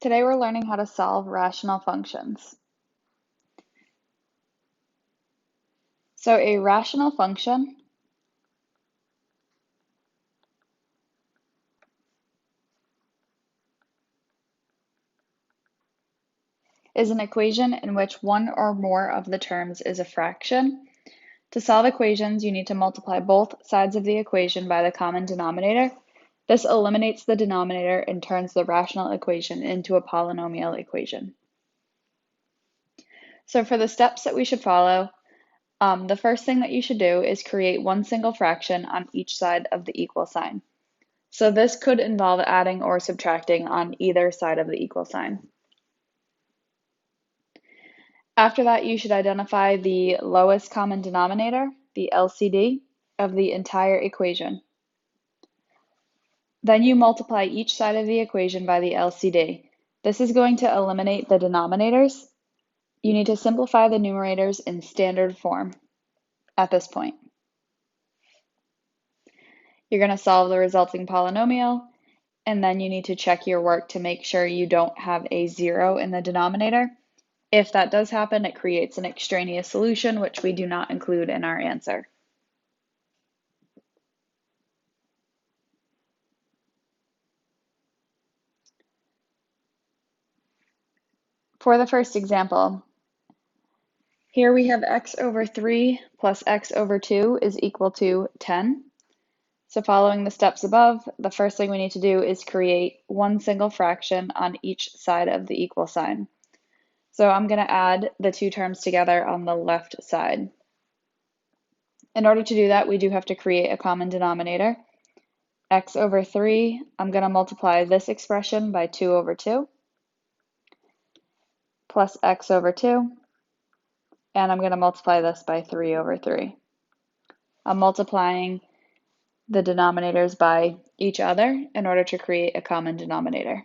Today we're learning how to solve rational functions. So a rational function is an equation in which one or more of the terms is a fraction. To solve equations, you need to multiply both sides of the equation by the common denominator. This eliminates the denominator and turns the rational equation into a polynomial equation. So for the steps that we should follow, the first thing that you should do is create one single fraction on each side of the equal sign. So this could involve adding or subtracting on either side of the equal sign. After that, you should identify the lowest common denominator, the LCD, of the entire equation. Then you multiply each side of the equation by the LCD. This is going to eliminate the denominators. You need to simplify the numerators in standard form at this point. You're going to solve the resulting polynomial, and then you need to check your work to make sure you don't have a 0 in the denominator. If that does happen, it creates an extraneous solution, which we do not include in our answer. For the first example, here we have x over 3 plus x over 2 is equal to 10. So following the steps above, the first thing we need to do is create one single fraction on each side of the equal sign. So I'm going to add the two terms together on the left side. In order to do that, we do have to create a common denominator. X over 3, I'm going to multiply this expression by 2 over 2, plus x over 2, and I'm going to multiply this by 3 over 3. I'm multiplying the denominators by each other in order to create a common denominator.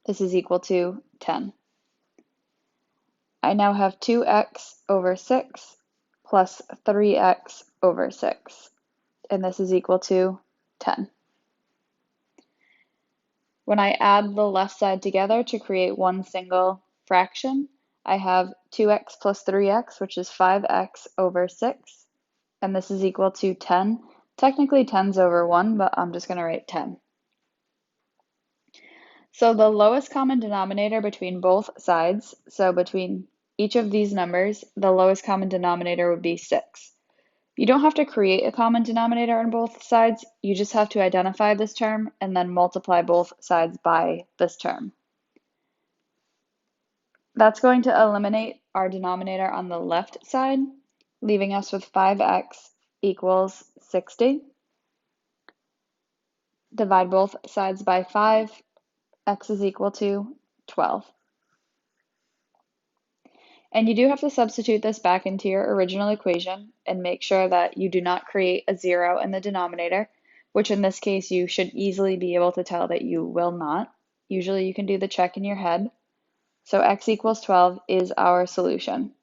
This is equal to 10. I now have 2x over 6 plus 3x over 6, and this is equal to 10. When I add the left side together to create one single fraction, I have 2x plus 3x, which is 5x over 6, and this is equal to 10. Technically 10's over 1, but I'm just going to write 10. So the lowest common denominator between both sides, so between each of these numbers, the lowest common denominator would be 6. You don't have to create a common denominator on both sides, you just have to identify this term and then multiply both sides by this term. That's going to eliminate our denominator on the left side, leaving us with 5x equals 60. Divide both sides by 5, x is equal to 12. And you do have to substitute this back into your original equation and make sure that you do not create a 0 in the denominator, which in this case you should easily be able to tell that you will not. Usually you can do the check in your head. So x equals 12 is our solution.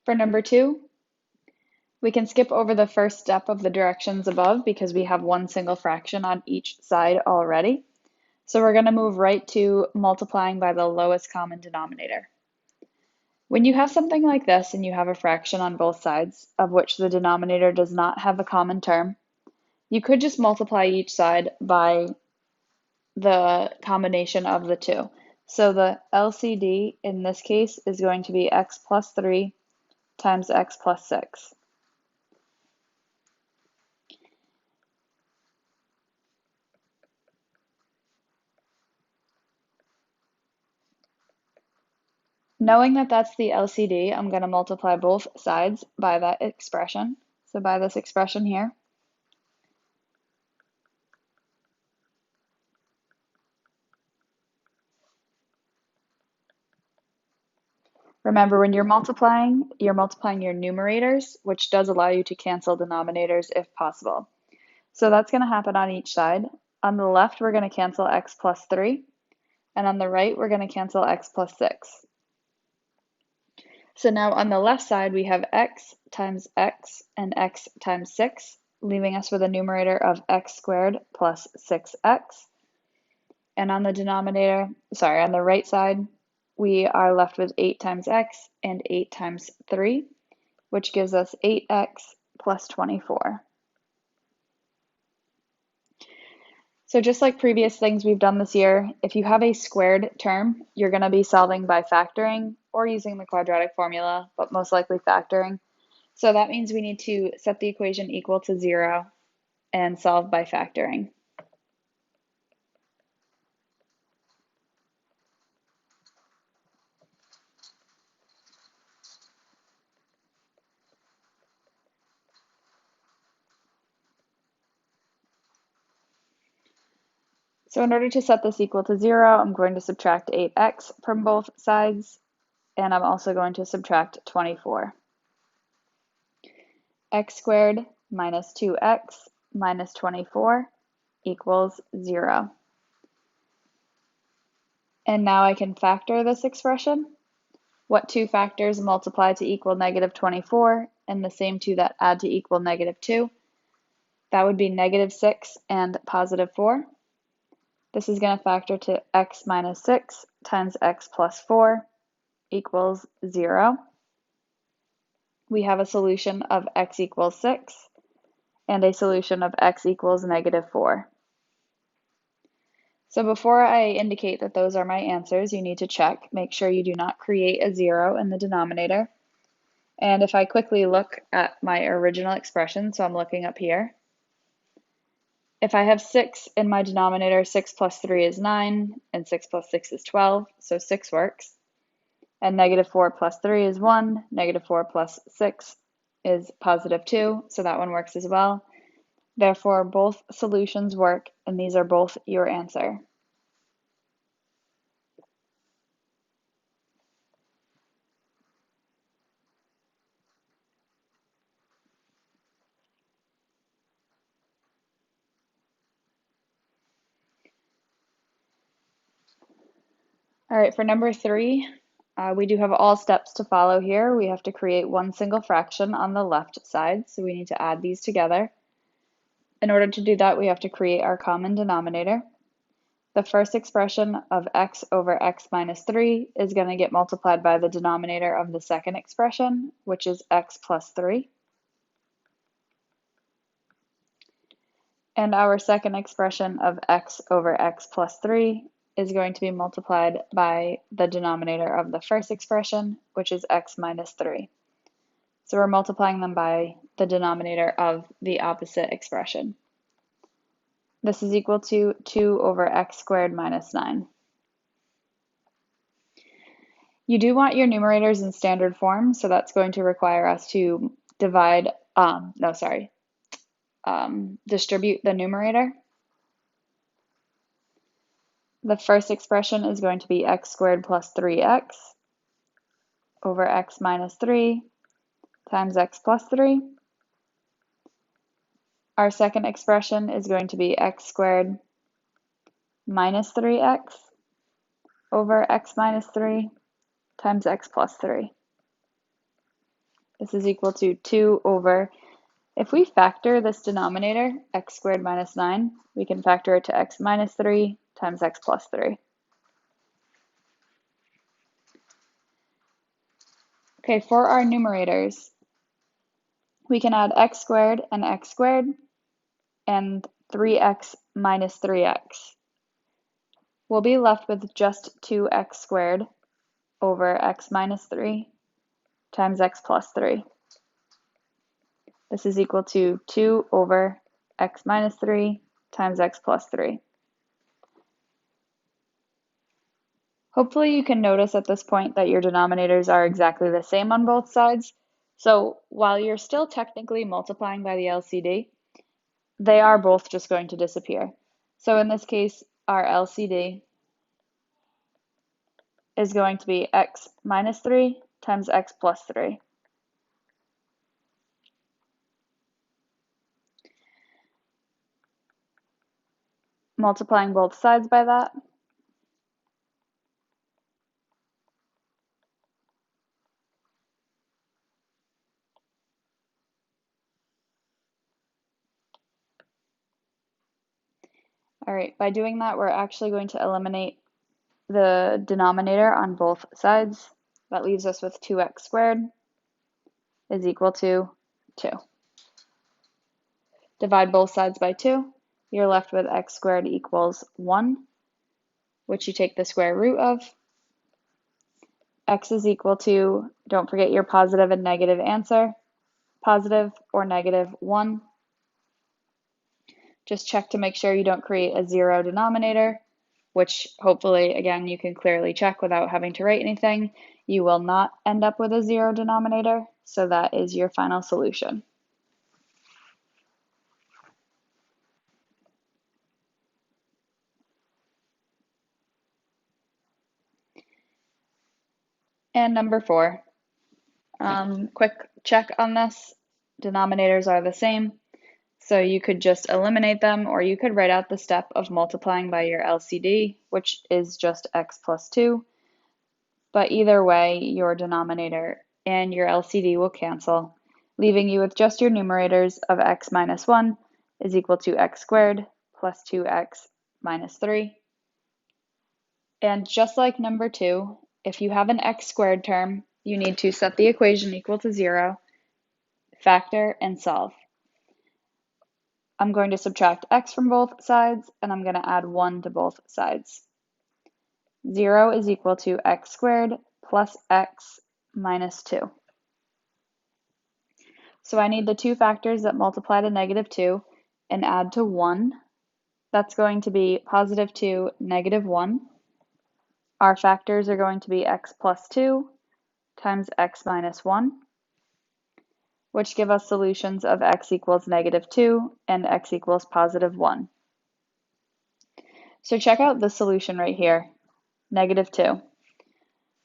For number 2, we can skip over the first step of the directions above because we have one single fraction on each side already. So we're going to move right to multiplying by the lowest common denominator. When you have something like this and you have a fraction on both sides, of which the denominator does not have a common term, you could just multiply each side by the combination of the two. So the LCD in this case is going to be x plus 3 times x plus 6. Knowing that that's the LCD, I'm going to multiply both sides by that expression. So by this expression here. Remember, when you're multiplying your numerators, which does allow you to cancel denominators if possible. So that's going to happen on each side. On the left, we're going to cancel x plus 3, and on the right, we're going to cancel x plus 6. So now on the left side, we have x times x and x times 6, leaving us with a numerator of x squared plus 6x. And on the denominator, sorry, on the right side, we are left with 8 times x and 8 times 3, which gives us 8x plus 24. So just like previous things we've done this year, if you have a squared term, you're going to be solving by factoring or using the quadratic formula, but most likely factoring. So that means we need to set the equation equal to 0 and solve by factoring. So in order to set this equal to 0, I'm going to subtract 8x from both sides, and I'm also going to subtract 24. X squared minus 2x minus 24 equals 0. And now I can factor this expression. What two factors multiply to equal negative 24 and the same two that add to equal negative 2? That would be negative 6 and positive 4. This is going to factor to x minus 6 times x plus 4 equals 0. We have a solution of x equals 6 and a solution of x equals negative 4. So before I indicate that those are my answers, you need to check, make sure you do not create a 0 in the denominator. And if I quickly look at my original expression, so I'm looking up here, if I have 6 in my denominator, 6 plus 3 is 9, and 6 plus 6 is 12, so 6 works. And negative 4 plus 3 is 1, negative 4 plus 6 is positive 2, so that one works as well. Therefore, both solutions work, and these are both your answer. All right, for number 3, we do have all steps to follow here. We have to create one single fraction on the left side, so we need to add these together. In order to do that, we have to create our common denominator. The first expression of x over x minus 3 is going to get multiplied by the denominator of the second expression, which is x plus 3. And our second expression of x over x plus 3 is going to be multiplied by the denominator of the first expression, which is x minus 3. So we're multiplying them by the denominator of the opposite expression. This is equal to 2 over x squared minus 9. You do want your numerators in standard form, so that's going to require us to distribute the numerator. The first expression is going to be x squared plus 3x over x minus 3 times x plus 3. Our second expression is going to be x squared minus 3x over x minus 3 times x plus 3. This is equal to 2 over, if we factor this denominator, x squared minus 9, we can factor it to x minus 3 times x plus 3. Okay, for our numerators, we can add x squared and 3x minus 3x. We'll be left with just 2x squared over x minus 3 times x plus 3. This is equal to 2 over x minus 3 times x plus 3. Hopefully you can notice at this point that your denominators are exactly the same on both sides. So while you're still technically multiplying by the LCD, they are both just going to disappear. So in this case, our LCD is going to be x minus 3 times x plus 3. Multiplying both sides by that, All right, by doing that, we're actually going to eliminate the denominator on both sides. That leaves us with 2x squared is equal to 2. Divide both sides by 2. You're left with x squared equals 1, which you take the square root of. X is equal to, don't forget your positive and negative answer, positive or negative 1. Just check to make sure you don't create a 0 denominator, which hopefully, again, you can clearly check without having to write anything. You will not end up with a 0 denominator, so that is your final solution. And number 4, quick check on this. Denominators are the same, so you could just eliminate them, or you could write out the step of multiplying by your LCD, which is just x plus 2. But either way, your denominator and your LCD will cancel, leaving you with just your numerators of x minus 1 is equal to x squared plus 2x minus 3. And just like number 2, if you have an x squared term, you need to set the equation equal to 0, factor, and solve. I'm going to subtract x from both sides, and I'm going to add 1 to both sides. 0 is equal to x squared plus x minus 2. So I need the two factors that multiply to negative 2 and add to 1. That's going to be positive 2, negative 1. Our factors are going to be x plus 2 times x minus 1, which give us solutions of x equals negative 2 and x equals positive 1. So check out the solution right here, negative 2.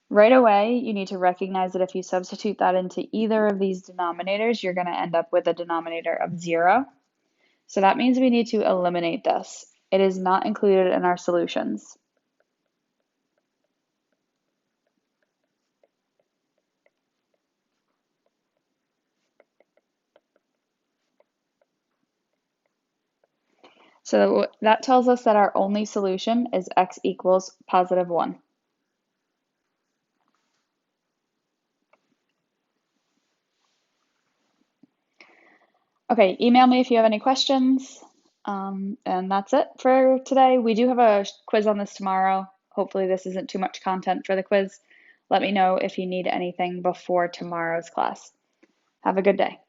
Right away, you need to recognize that if you substitute that into either of these denominators, you're going to end up with a denominator of 0. So that means we need to eliminate this. It is not included in our solutions. So that tells us that our only solution is x equals positive 1. Okay, email me if you have any questions. And that's it for today. We do have a quiz on this tomorrow. Hopefully this isn't too much content for the quiz. Let me know if you need anything before tomorrow's class. Have a good day.